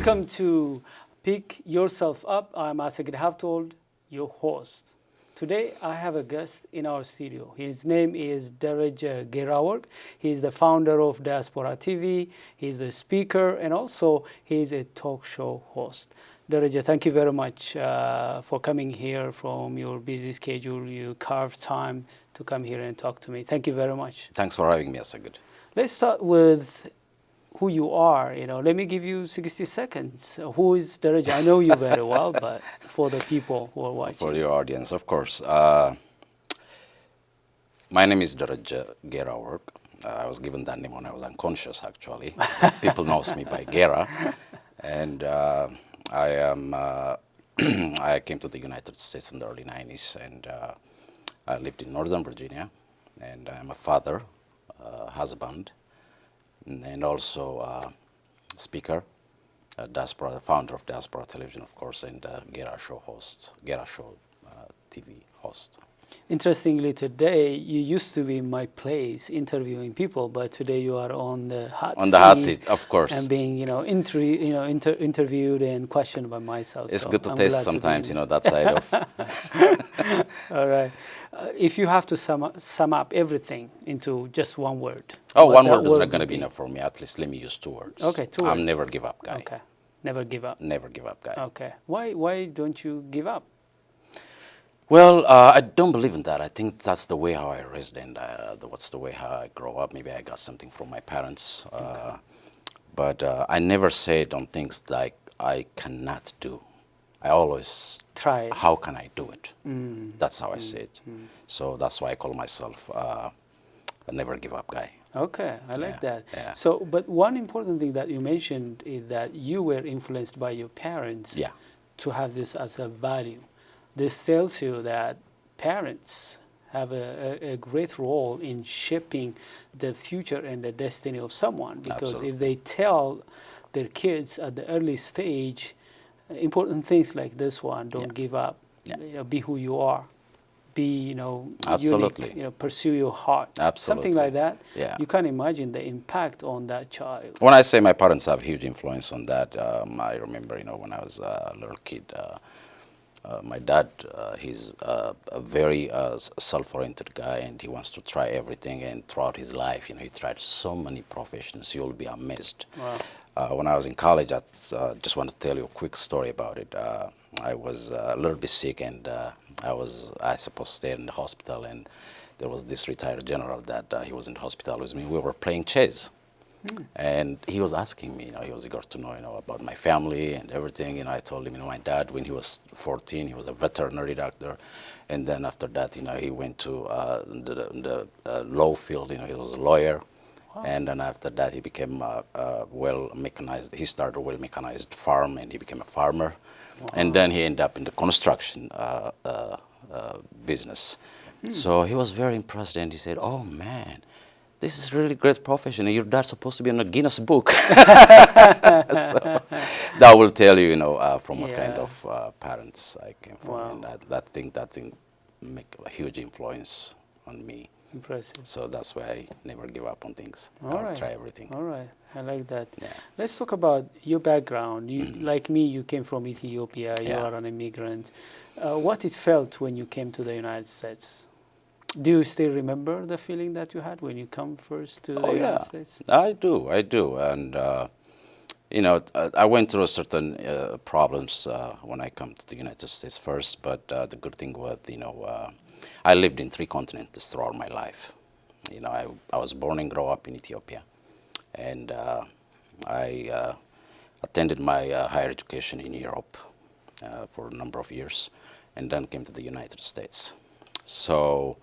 Welcome to Pick Yourself Up. I'm Assegid Habtewold, your host. Today I have a guest in our studio. His name is Dereje Gerawork. He's the founder of Diaspora-TV. He's a speaker and also he's a talk show host. Dereje, thank you very much for coming here from your busy schedule. You carved time to come here and talk to me. Thank you very much. Thanks for having me, Assegid. Let's start with who you are. Let me give you 60 seconds. Who is Dereje? I know you very well, but for the people who are watching. For your audience, of course. My name is Dereje Gerawork. I was given that name when I was unconscious, actually. People knows me by Gera. And I came to the United States in the early 90s, and I lived in Northern Virginia. And I'm a father, husband, and also speaker, Diaspora, the founder of Diaspora Television, of course, and Gera-show TV host. Interestingly, today you used to be in my place interviewing people, but today you are on the hot seat. On the hot seat, of course. And being, interviewed and questioned by myself. It's good to taste sometimes, that side of. All right. If you have to sum up everything into just one word. Oh, one word is not going to be enough for me. At least let me use 2 words. Okay, 2 words. I'm never give up guy. Okay, never give up. Never give up guy. Okay. Why don't you give up? Well, I don't believe in that. I think that's the way how I raised, and what's the way how I grow up. Maybe I got something from my parents. Okay. But I never said on things like I cannot do. I always try. How can I do it? That's how I say it. So that's why I call myself a never give up guy. Okay, I like that. Yeah. So, but one important thing that you mentioned is that you were influenced by your parents to have this as a value. This tells you that parents have a great role in shaping the future and the destiny of someone. Because Absolutely. if they tell their kids at the early stage important things like this one, don't give up, be who you are, be Absolutely. unique, pursue your heart, Absolutely. something like that. Yeah. You can imagine the impact on that child. When I say my parents have huge influence on that, I remember when I was a little kid. My dad, he's a very self-oriented guy, and he wants to try everything. And throughout his life, he tried so many professions. You'll be amazed. Wow. When I was in college, I just want to tell you a quick story about it. I was a little bit sick, and I supposed to stay in the hospital. And there was this retired general that he was in the hospital with me. We were playing chess. And he was asking me, he was eager to know, about my family and everything. I told him, my dad, when he was 14, he was a veterinary doctor. And then after that, he went to the law field, he was a lawyer. Wow. And then after that, he became well-mechanized. He started a well-mechanized farm, and he became a farmer. Wow. And then he ended up in the construction business. So he was very impressed, and he said, oh, man, this is really great profession. Your dad's supposed to be in a Guinness book. So that will tell you, from what kind of parents I came from. Wow. And that thing make a huge influence on me. Impressive. So that's why I never give up on things. I'll try everything. All right. I like that. Yeah. Let's talk about your background. You, like me, you came from Ethiopia. You are an immigrant. What it felt when you came to the United States? Do you still remember the feeling that you had when you come first to the United States? I do. And, I went through certain problems when I come to the United States first, but the good thing was, I lived in 3 continents throughout my life. I was born and grew up in Ethiopia, and I attended my higher education in Europe for a number of years, and then came to the United States. So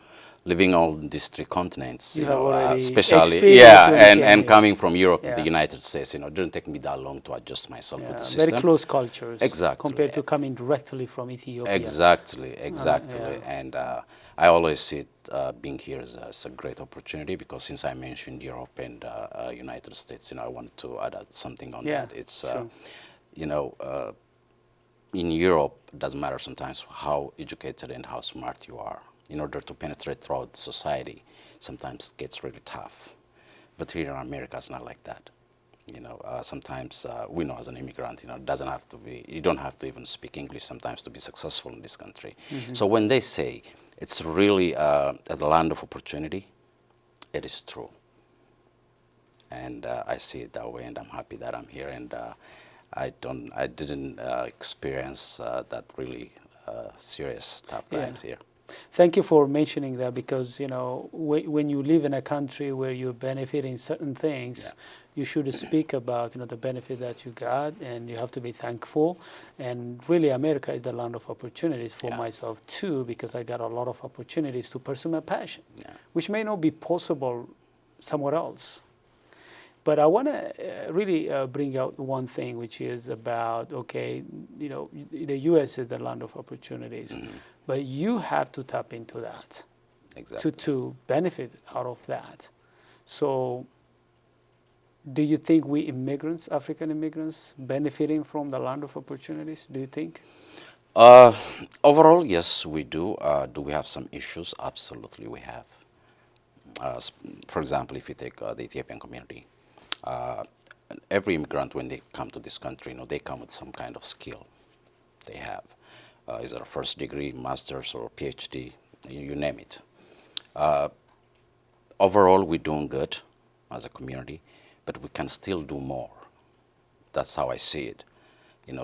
living on these three continents, You have already especially, experienced when you came and here. coming from Europe to Yeah. the United States, it didn't take me that long to adjust myself with the Yeah, system. very close cultures Exactly. compared to coming directly from Ethiopia. Exactly. Yeah. And I always see it, being here as a great opportunity, because since I mentioned Europe and United States, I wanted to add something on Yeah, that. It's, sure. In Europe, it doesn't matter sometimes how educated and how smart you are. In order to penetrate throughout society, sometimes it gets really tough. But here in America, it's not like that. Sometimes we know as an immigrant, it doesn't have to be, you don't have to even speak English sometimes to be successful in this country. So when they say it's really a land of opportunity, it is true. And I see it that way, and I'm happy that I'm here. And I didn't experience that really serious tough times here. Thank you for mentioning that, because when you live in a country where you're benefiting certain things, you should speak about the benefit that you got, and you have to be thankful. And really, America is the land of opportunities for myself too, because I got a lot of opportunities to pursue my passion, which may not be possible somewhere else. But I want to really bring out one thing, which is about, okay, the U.S. is the land of opportunities, but you have to tap into that to benefit out of that. So do you think we immigrants, African immigrants, benefiting from the land of opportunities, do you think? Overall, yes, we do. Do we have some issues? Absolutely, we have. For example, if you take the Ethiopian community, every immigrant, when they come to this country, they come with some kind of skill they have. Either a first degree, master's, or PhD, you name it. Overall, we're doing good as a community, but we can still do more. That's how I see it.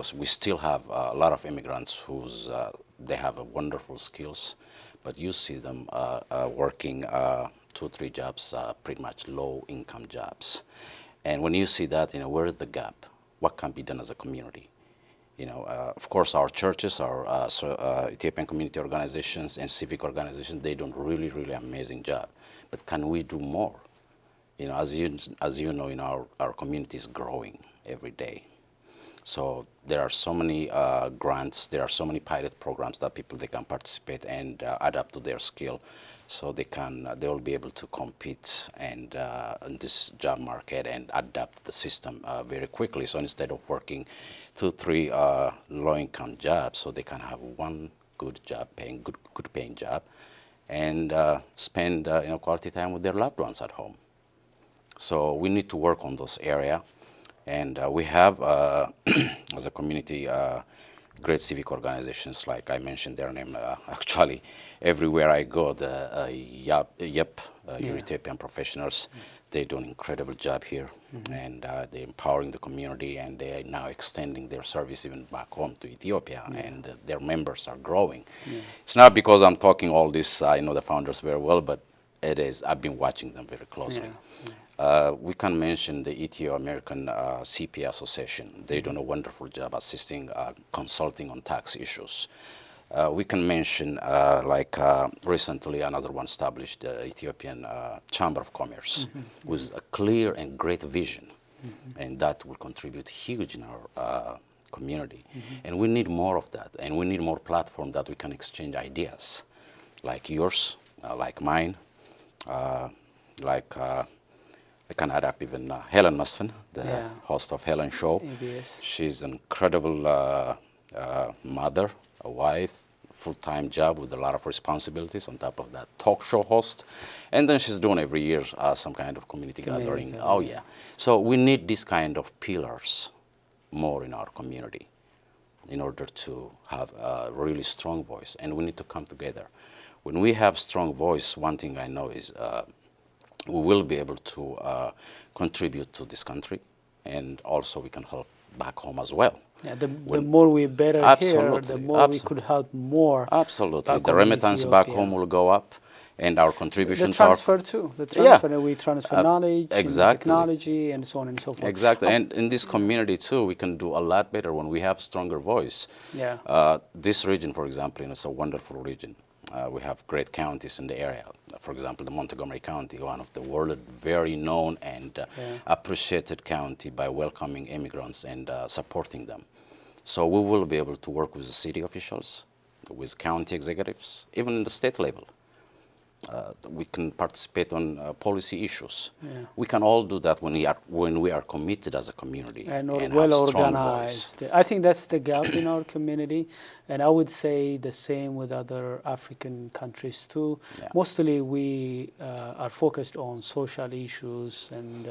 So we still have a lot of immigrants who's they have wonderful skills, but you see them working 2 or 3 jobs, pretty much low-income jobs. And when you see that, where is the gap? What can be done as a community? Of course, our churches, our Ethiopian community organizations and civic organizations, they do a really, really amazing job. But can we do more? As you know, our community is growing every day. So there are so many grants, there are so many pilot programs that they can participate and adapt to their skill, so they will be able to compete and in this job market and adapt the system very quickly. So instead of working 2 or 3 low-income jobs, so they can have one good job, good paying job, and spend quality time with their loved ones at home. So we need to work on those areas. And we have, as a community, great civic organizations, like I mentioned their name. Actually, everywhere I go, the Ethiopian professionals, they do an incredible job here. And they're empowering the community, and they are now extending their service even back home to Ethiopia, and their members are growing. It's not because I'm talking all this, I know the founders very well, but it is, I've been watching them very closely. We can mention the Ethio-American CPA Association. They're doing a wonderful job assisting, consulting on tax issues. We can mention, recently another one established, the Ethiopian Chamber of Commerce, with a clear and great vision, and that will contribute huge in our community. And we need more of that, and we need more platform that we can exchange ideas, like yours, like mine, I can add up even Helen Masfin, the host of Helen Show. ABS. She's an incredible mother, a wife, full-time job with a lot of responsibilities on top of that, talk show host. And then she's doing every year some kind of community gathering. Oh, yeah. So we need this kind of pillars more in our community in order to have a really strong voice. And we need to come together. When we have strong voice, one thing I know is we will be able to contribute to this country, and also we can help back home as well. Yeah, the more we better here, the more we could help more. Absolutely. The remittance back home will go up, and our contribution the transfer too. The transfer, we transfer knowledge, technology, and so on and so forth. Exactly. And in this community too, we can do a lot better when we have stronger voice. Yeah. This region, for example, is a wonderful region. We have great counties in the area. For example, the Montgomery County, one of the world very known and appreciated county by welcoming immigrants and supporting them. So we will be able to work with the city officials, with county executives, even in the state level. We can participate on policy issues. Yeah. We can all do that when we are committed as a community and have well strong organized. voice. I think that's the gap in our community, and I would say the same with other African countries too. Yeah. Mostly we are focused on social issues, and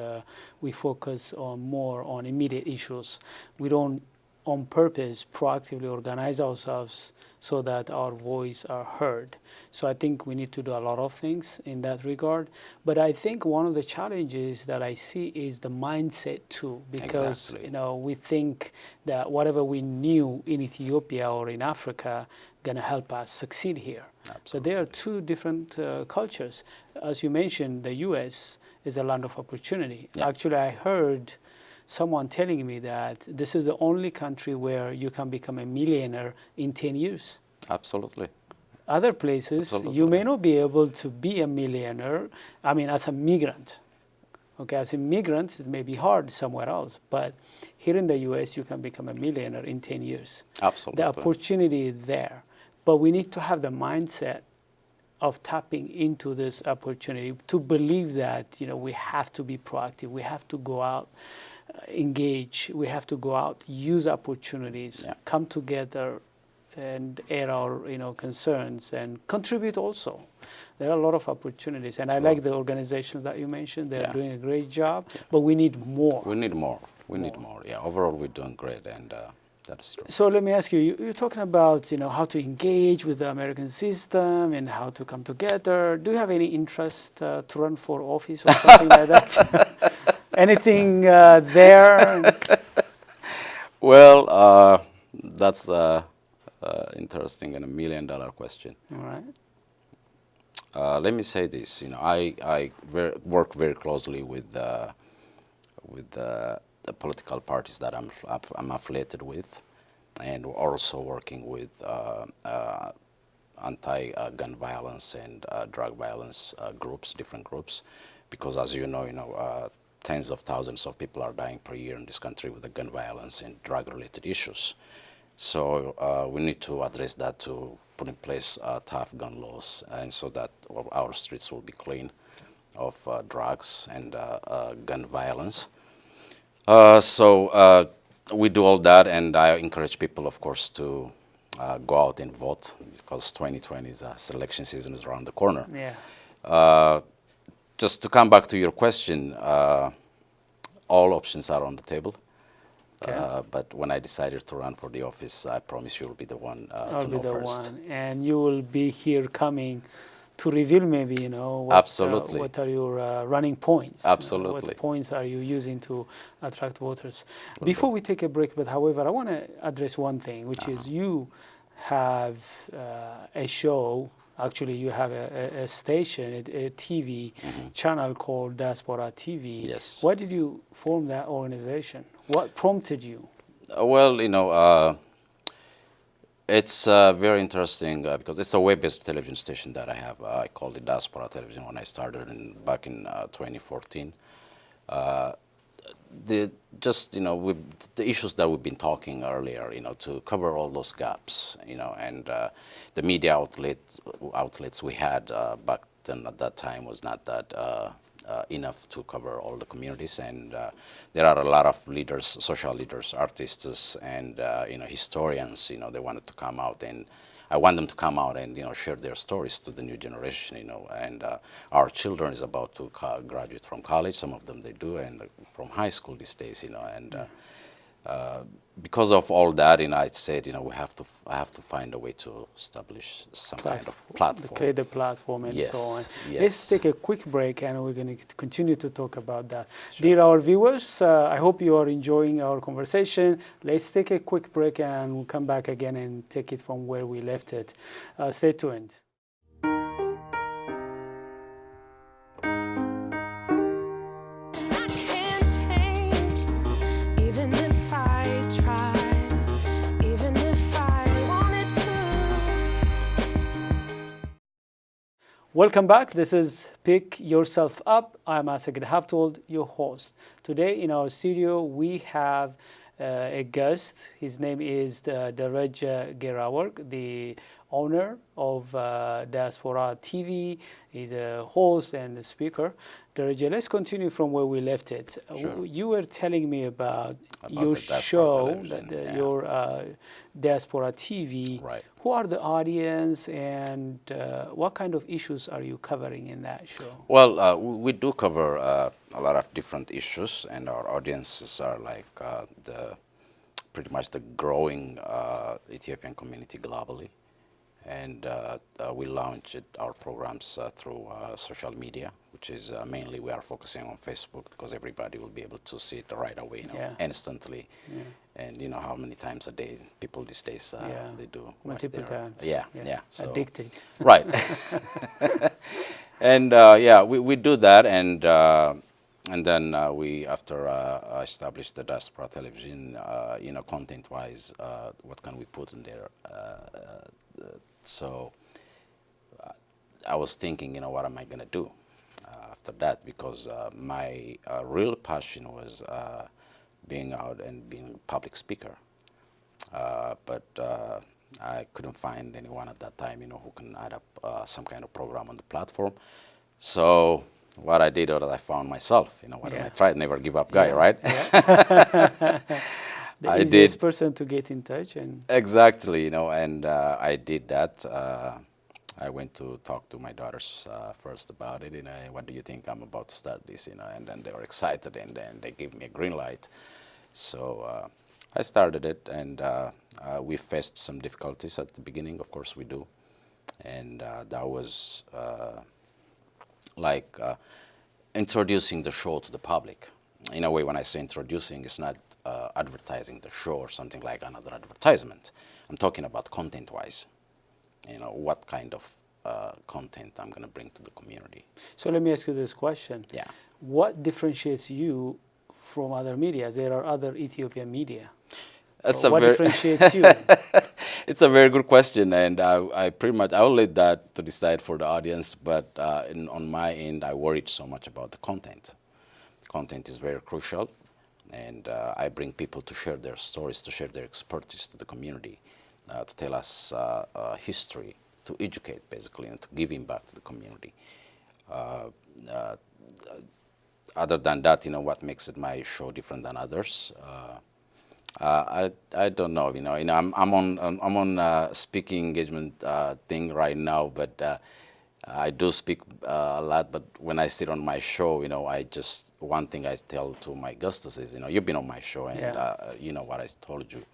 we focus more on immediate issues. We don't on purpose proactively organize ourselves so that our voice are heard. So I think we need to do a lot of things in that regard. But I think one of the challenges that I see is the mindset too, because Exactly. we think that whatever we knew in Ethiopia or in Africa gonna help us succeed here. Absolutely. So there are two different cultures. As you mentioned, the U.S. is a land of opportunity. Yeah. Actually, I heard someone telling me that this is the only country where you can become a millionaire in 10 years. Absolutely. Other places, Absolutely. you may not be able to be a millionaire, I mean, as a migrant. Okay, as a migrant, it may be hard somewhere else, but here in the US, you can become a millionaire in 10 years. Absolutely. The opportunity is there, but we need to have the mindset of tapping into this opportunity to believe that, we have to be proactive, we have to go out, engage, we have to go out, use opportunities, Yeah. come together and air our concerns and contribute also. There are a lot of opportunities, and I Sure. like the organizations that you mentioned. They're Yeah. doing a great job, but we need more. We need more. We need more. Yeah, overall we're doing great, and that is true. So let me ask you, you're talking about how to engage with the American system and how to come together. Do you have any interest to run for office or something like that? Anything there? Well, that's interesting and $1 million question. All right. Let me say this. I work very closely with the political parties that I'm affiliated with, and we're also working with anti-gun violence and drug violence groups, different groups, because as you know, tens of thousands of people are dying per year in this country with the gun violence and drug-related issues. So we need to address that to put in place tough gun laws, and so that our streets will be clean of drugs and gun violence. So we do all that, and I encourage people, of course, to go out and vote, because 2020 is election season is around the corner. Yeah. Just to come back to your question, all options are on the table. Okay. But when I decided to run for the office, I promise you will be the one I'll to be know the first. one, and you will be here coming to reveal maybe Absolutely. what are your running points. Absolutely. What points are you using to attract voters? Before we take a break, but however, I want to address one thing, which is you have a show. Actually, you have a station, a TV channel called Diaspora-TV. Yes. Why did you form that organization? What prompted you? Well, it's very interesting because it's a web-based television station that I have. I called it Diaspora Television when I started back in 2014. With the issues that we've been talking earlier, to cover all those gaps, and the media outlets we had back then at that time was not that enough to cover all the communities, and there are a lot of leaders, social leaders, artists, and historians. They wanted to come out, and I want them to come out and share their stories to the new generation. And our children is about to graduate from college. Some of them they do, and from high school these days. And because of all that, I said, I have to find a way to establish some kind of platform. Create a platform and Yes, so on. yes. Let's take a quick break, and we're going to continue to talk about that. Sure. Dear our viewers, I hope you are enjoying our conversation. Let's take a quick break, and we'll come back again and take it from where we left it. Stay tuned. Welcome back. This is Pick Yourself Up. I'm Assegid Habtewold, your host. Today in our studio we have a guest. His name is Dereje Gerawork, the owner of Diaspora-TV. He's a host and a speaker. Dereje, let's continue from where we left it. Sure. You were telling me about your the Diaspora show, television, your Diaspora-TV. Right. Who are the audience and what kind of issues are you covering in that show? Well, we do cover a lot of different issues, and our audiences are like pretty much the growing Ethiopian community globally. And we launched our programs through social media, which is mainly we are focusing on Facebook because everybody will be able to see it right away, instantly. Yeah. And you know how many times a day people these days they do multiple times. Yeah. So, addicted. Right. And we do that, and then we after established the Diaspora television, content-wise, what can we put in there? So I was thinking, what am I going to do after that? Because my real passion was being out and being a public speaker. But I couldn't find anyone at that time, who can add up some kind of program on the platform. So what I did was I found myself, what am I trying? Never give up guy, right? Yeah. The easiest person to get in touch. And exactly, and I did that. I went to talk to my daughters first about it, what do you think? I'm about to start this, and then they were excited, and then they gave me a green light. So I started it, and we faced some difficulties at the beginning, of course we do, and that was like introducing the show to the public. In a way, when I say introducing, it's not advertising the show or something like another advertisement. I'm talking about content-wise. What kind of content I'm going to bring to the community. So let me ask you this question. Yeah. What differentiates you from other media? There are other Ethiopian media. What differentiates you? It's a very good question, and I pretty much I'll leave that to decide for the audience. But on my end, I worried so much about the content. Content is very crucial, and I bring people to share their stories, to share their expertise to the community, to tell us history, to educate basically, and to giving back to the community. Other than that, what makes it my show different than others? I don't know. I'm on speaking engagement thing right now, but I do speak a lot. But when I sit on my show, I just one thing I tell to my guests is, you've been on my show, and you know what I told you.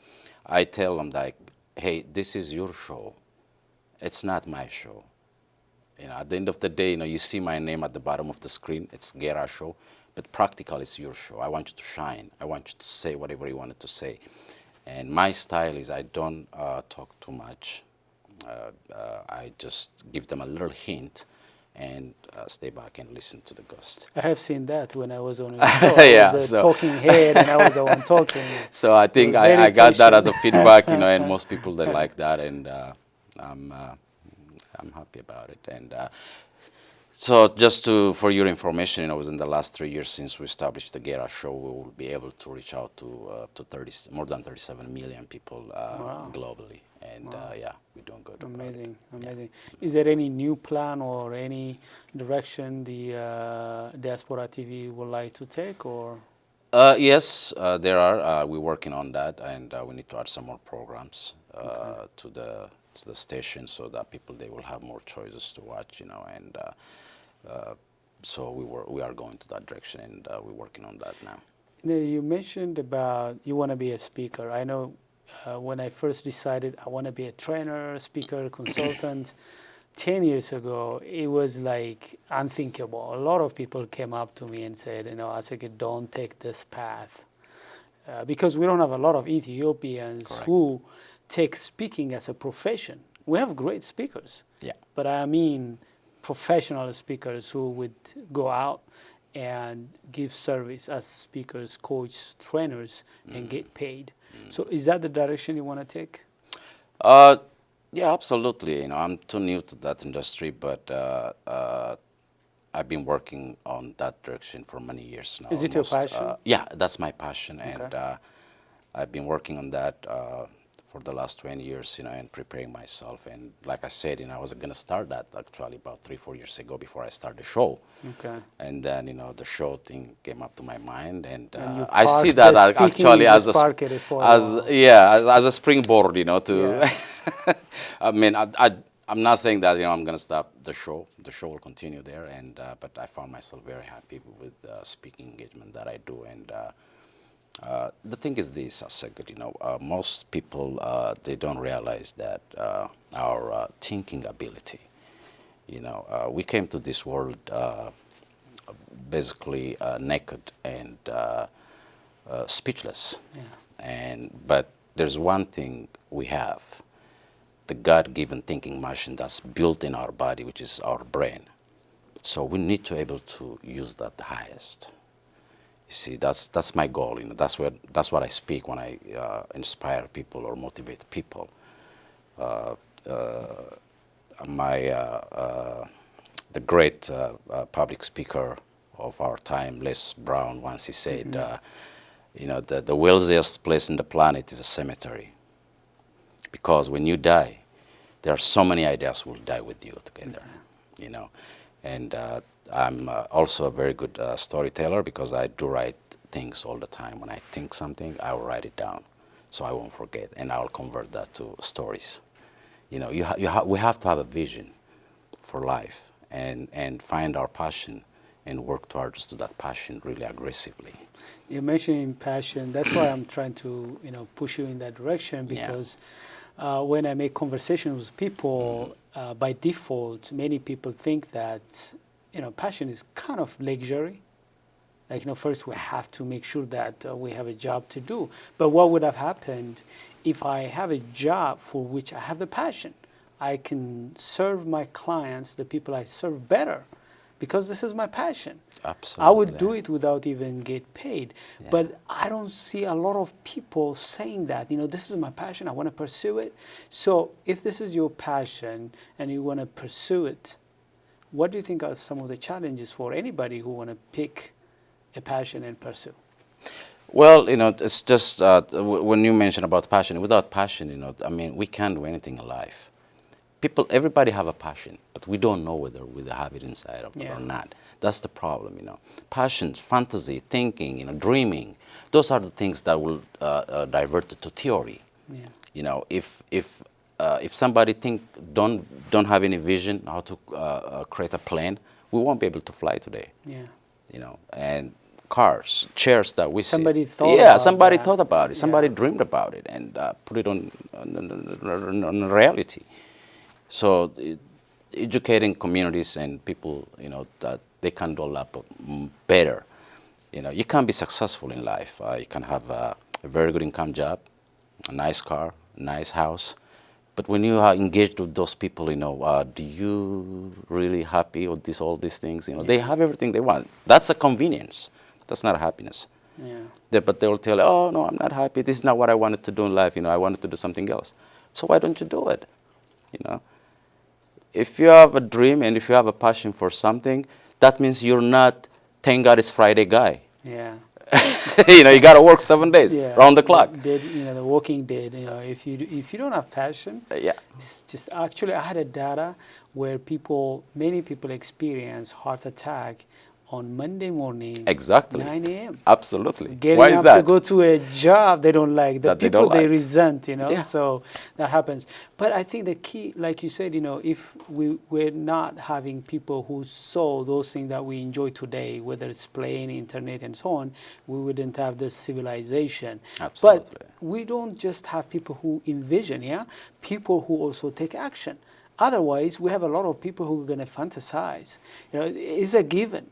I tell them like, hey, this is your show. It's not my show. At the end of the day, you see my name at the bottom of the screen. It's Gera-show, but practically it's your show. I want you to shine. I want you to say whatever you wanted to say. And my style is I don't talk too much. I just give them a little hint and stay back and listen to the guest. I have seen that when I was on a show. I was the talking head, and I was the one talking. So I think I got that as a feedback, and most people they like that, and I'm happy about it. And so just for your information, within the last 3 years since we established the Gera-show, we will be able to reach out to more than 37 million people globally. And we're doing good. Amazing. Is there any new plan or any direction the Diaspora-TV would like to take, or? Yes, there are. We're working on that, and we need to add some more programs to the station so that people they will have more choices to watch, and so we are going to that direction, and we're working on that now. You mentioned about you want to be a speaker. I know when I first decided I want to be a trainer, speaker, consultant, 10 years ago, it was like unthinkable. A lot of people came up to me and said, Assegid, don't take this path. Because we don't have a lot of Ethiopians who take speaking as a profession. We have great speakers. Yeah. But I mean professional speakers who would go out and give service as speakers, coaches, trainers, and get paid. So is that the direction you want to take? Yeah, absolutely. I'm too new to that industry, but I've been working on that direction for many years now. Is it your passion? Yeah, that's my passion, Okay. and I've been working on that for the last 20 years, and preparing myself. And like I said, I was going to start that actually about 3-4 years ago before I started the show. Okay. And then, the show thing came up to my mind, and And you I see parked that the speaking, actually you as just park it for a as while. yeah, as a springboard, to. Yeah. I mean, I'm not saying that I'm going to stop the show. The show will continue there, and but I found myself very happy with speaking engagement that I do, and. The thing is this, Assegid, most people, they don't realize that our thinking ability, we came to this world basically naked and speechless. Yeah. But there's one thing we have, the God-given thinking machine that's built in our body, which is our brain. So we need to be able to use that the highest. You see, that's my goal. That's what I speak when I inspire people or motivate people. The great public speaker of our time, Les Brown, once he said, the wealthiest place in the planet is a cemetery, because when you die, there are so many ideas will die with you together. And I'm also a very good storyteller, because I do write things all the time. When I think something, I will write it down so I won't forget, and I'll convert that to stories. We have to have a vision for life, and find our passion and work towards to that passion really aggressively. You're mentioning passion. That's why I'm trying to push you in that direction, because when I make conversations with people, by default, many people think that passion is kind of luxury. Like, first we have to make sure that we have a job to do. But what would have happened if I have a job for which I have the passion? I can serve my clients, the people I serve, better, because this is my passion. Absolutely. I would do it without even get paid. Yeah. But I don't see a lot of people saying that, this is my passion, I want to pursue it. So if this is your passion and you want to pursue it, what do you think are some of the challenges for anybody who want to pick a passion and pursue? Well, it's just when you mention about passion, without passion, I mean, we can't do anything in life. Everybody have a passion, but we don't know whether we have it inside of it or not. That's the problem, Passion, fantasy, thinking, dreaming, those are the things that will divert it to theory. Yeah. If somebody don't have any vision how to create a plane, we won't be able to fly today. Yeah. And cars, chairs that we somebody see. Thought yeah, about somebody that. thought about it. Somebody Yeah. dreamed about it and put it on reality. So educating communities and people, that they can develop better. You can be successful in life. You can have a very good income job, a nice car, a nice house. But when you are engaged with those people, do you really happy with all these things? They have everything they want. That's a convenience. That's not a happiness. Yeah. But they will tell you, oh, no, I'm not happy. This is not what I wanted to do in life. I wanted to do something else. So why don't you do it? If you have a dream and if you have a passion for something, that means you're not, thank God it's Friday guy. Yeah. You got to work 7 days, round the clock. The Walking Dead. If you don't have passion, it's just actually I had a data where many people experience heart attack on Monday morning. Exactly. 9 a.m. Absolutely. Getting Why is up that? to go to a job they don't like. The That they people don't like. resent. Yeah. So that happens. But I think the key, like you said, if we're not having people who saw those things that we enjoy today, whether it's playing, internet, and so on, we wouldn't have this civilization. Absolutely. But we don't just have people who envision, people who also take action. Otherwise, we have a lot of people who are going to fantasize. It's a given.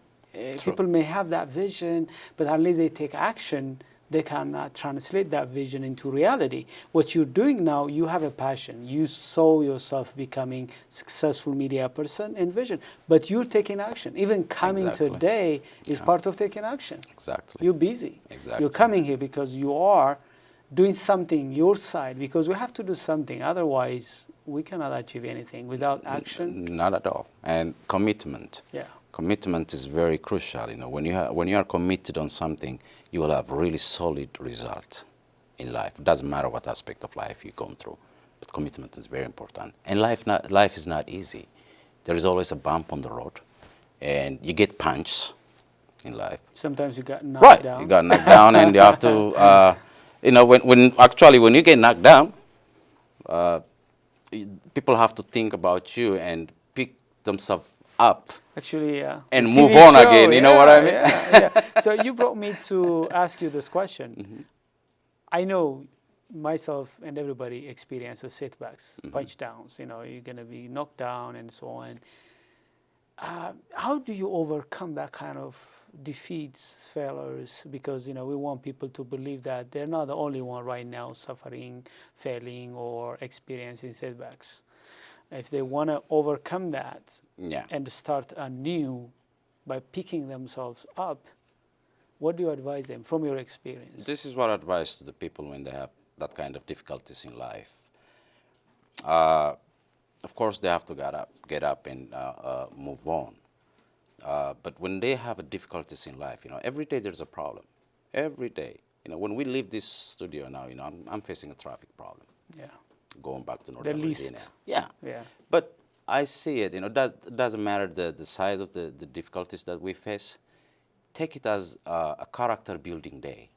People may have that vision, but unless they take action, they cannot translate that vision into reality. What you're doing now, you have a passion. You saw yourself becoming successful media person and vision, but you're taking action. Even coming today is part of taking action. Exactly. You're busy. Exactly. You're coming here because you are doing something your side, because we have to do something. Otherwise, we cannot achieve anything without action. Not at all. And commitment. Yeah. Commitment is very crucial. You know, when you are committed on something, you will have really solid result in life. It doesn't matter what aspect of life you've gone through, but commitment is very important. And life is not easy. There is always a bump on the road, and you get punched in life. Sometimes you got knocked down. You got knocked down, and you have to, you know, when you get knocked down, people have to think about you and pick themselves up. Actually, and the move TV on show, again. You know what I mean? Yeah. So you brought me to ask you this question. Mm-hmm. I know myself and everybody experiences setbacks, Mm-hmm. punch downs. You know, you're gonna be knocked down and so on. How do you overcome that kind of defeats, failures? Because, you know, we want people to believe that they're not the only one right now suffering, failing, or experiencing setbacks. If they want to overcome that and start anew by picking themselves up, what do you advise them from your experience? This is what I advise to the people when they have that kind of difficulties in life. Of course, they have to get up and move on. But when they have difficulties in life, you know, every day there's a problem. Every day. You know, when we leave this studio now, you know, I'm facing a traffic problem. Yeah. Going back to Northern The Virginia. least. Yeah. But I see it, you know, that doesn't matter the size of the difficulties that we face. Take it as a character building day.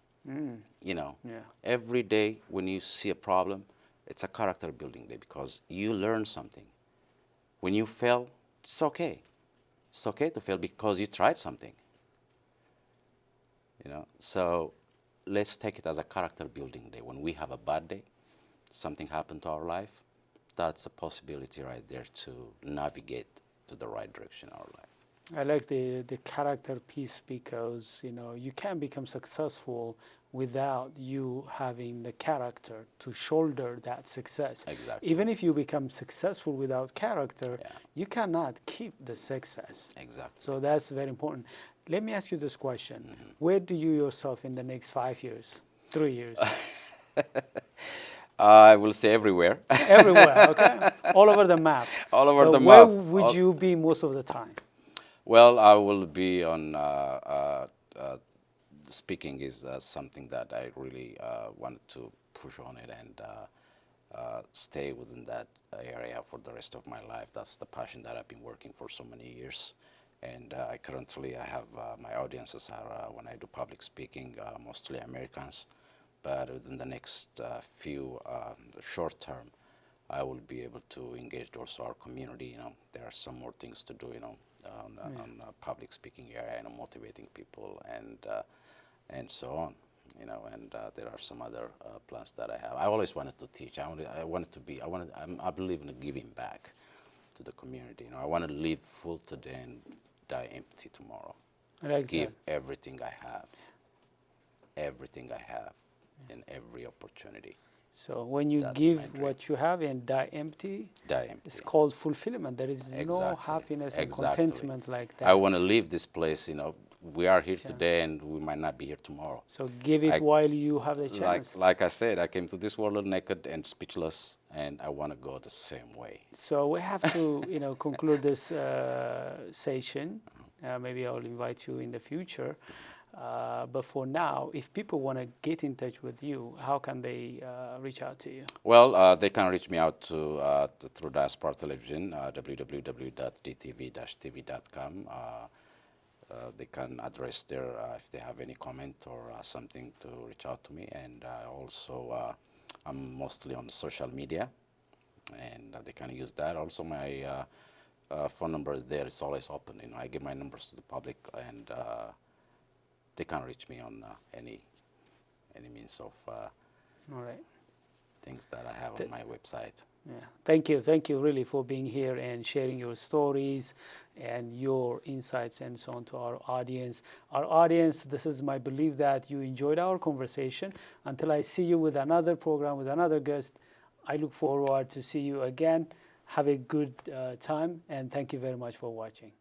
You know, every day when you see a problem, it's a character building day because you learn something. When you fail, it's okay. It's okay to fail because you tried something. You know, so let's take it as a character building day. When we have a bad day, something happened to our life, that's a possibility right there to navigate to the right direction in our life. I like the character piece because, you know, you can't become successful without you having the character to shoulder that success. Exactly. Even if you become successful without character, you cannot keep the success. Exactly. So that's very important. Let me ask you this question. Where do you yourself in the next 5 years, 3 years? I will say everywhere. Everywhere, okay? All over the map. All over the where map. Where would you be most of the time? Well, I will be on speaking is something that I really wanted to push on it and stay within that area for the rest of my life. That's the passion that I've been working for so many years. And currently I have my audiences are, when I do public speaking, mostly Americans. But within the next few short term, I will be able to engage also our community. You know, there are some more things to do, you know, on public speaking area, you know, motivating people and so on, you know, and there are some other plans that I have. I always wanted to teach. I believe in giving back to the community. You know, I want to live full today and die empty tomorrow. I like Give that. everything I have in every opportunity. So when you give what you have and die empty, it's called fulfillment. There is no happiness and contentment like that. I want to leave this place, you know, we are here today and we might not be here tomorrow. So give it while you have the chance. Like I said, I came to this world naked and speechless, and I want to go the same way. So we have to, you know, conclude this session. Maybe I'll invite you in the future. But for now, if people want to get in touch with you, how can they reach out to you? Well, they can reach me out through Diaspora Television, www.dtv-tv.com. They can address there if they have any comment or something to reach out to me. And also, I'm mostly on social media, and they can use that. Also, my phone number is there. It's always open. You know, I give my numbers to the public, and they can reach me on any means of things that I have on my website. Yeah, thank you really for being here and sharing your stories and your insights and so on to our audience. Our audience, this is my belief that you enjoyed our conversation. Until I see you with another program, with another guest, I look forward to see you again. Have a good time, and thank you very much for watching.